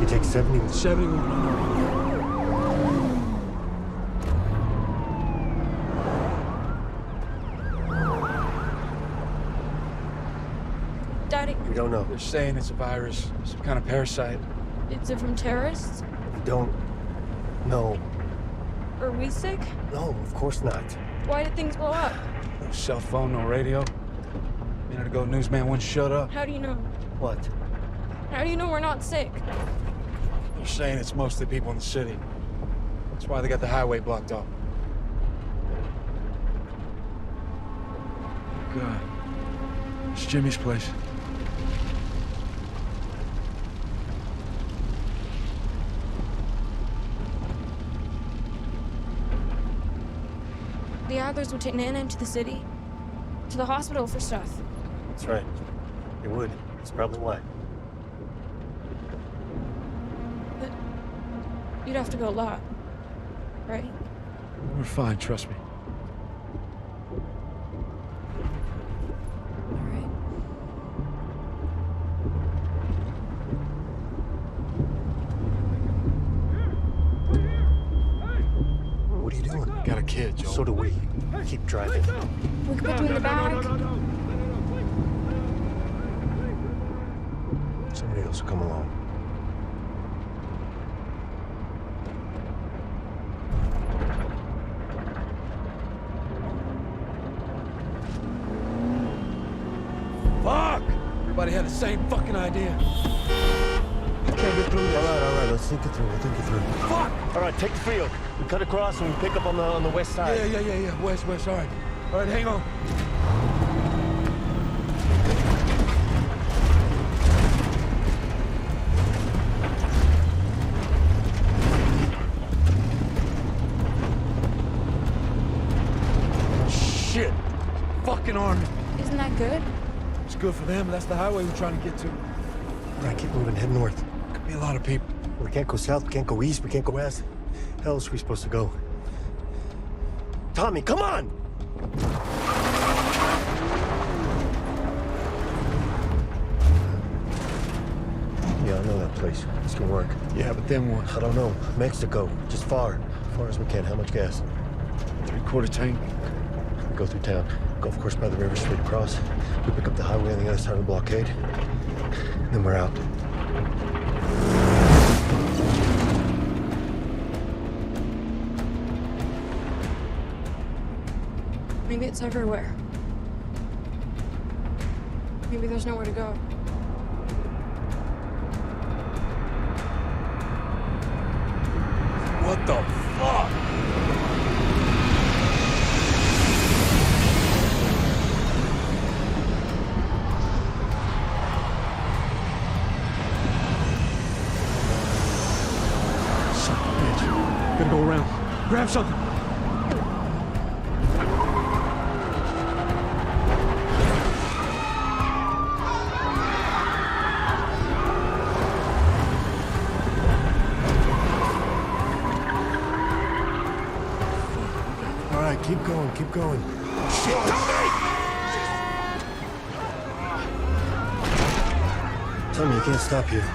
take 70. 71, I know. Daddy, We don't know. They're saying it's a virus, some kind of parasite. is it from terrorists? We don't know. Are we sick? No, of course not. Why did things blow up? No cell phone, no radio. A minute ago, newsman wouldn't shut up. How do you know? What? How do you know we're not sick? They're saying it's mostly people in the city. That's why they got the highway blocked off. God. It's Jimmy's place. The Adlers would take Nana into the city, to the hospital for stuff. That's right. They would. That's probably why. But you'd have to go a lot, right? We're fine, trust me. All right. What are you doing? Got a kid, Joe. So do we. Keep driving. We could put you in the back. Somebody else will come along. Fuck! Everybody had the same fucking idea. I can't get through this. All right, let's think it through. We'll think it through. Fuck! All right, take the field. We cut across and we pick up on the west side. Yeah. West, all right. All right, hang on. Shit! Fucking army. Isn't that good? It's good for them, but that's the highway we're trying to get to. All right, keep moving. Head north. Could be a lot of people. We can't go south. We can't go east. We can't go west. How else are we supposed to go? Tommy, come on! Yeah, I know that place. This can work. Yeah, but then what? I don't know. Mexico. Just far. As far as we can. How much gas? 3/4 tank. We go through town. Golf course by the river, straight across. We pick up the highway on the other side of the blockade. Then we're out. Maybe it's everywhere. Maybe there's nowhere to go. What the fuck? Son of a bitch. Gotta go around. Grab something. Keep going, keep going. Shit, Tommy! Tommy, you can't stop here.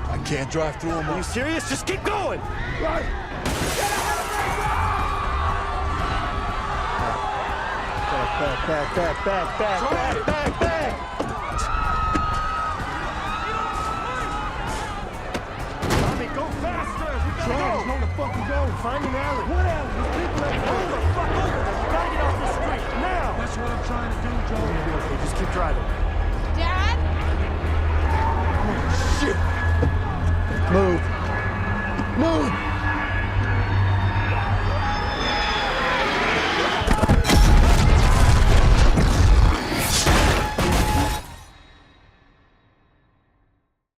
I can't drive through them. Are you serious? Just keep going! Right. Back. Tommy, go faster! We gotta go! There's nowhere to fucking go. Find an alley. What alley?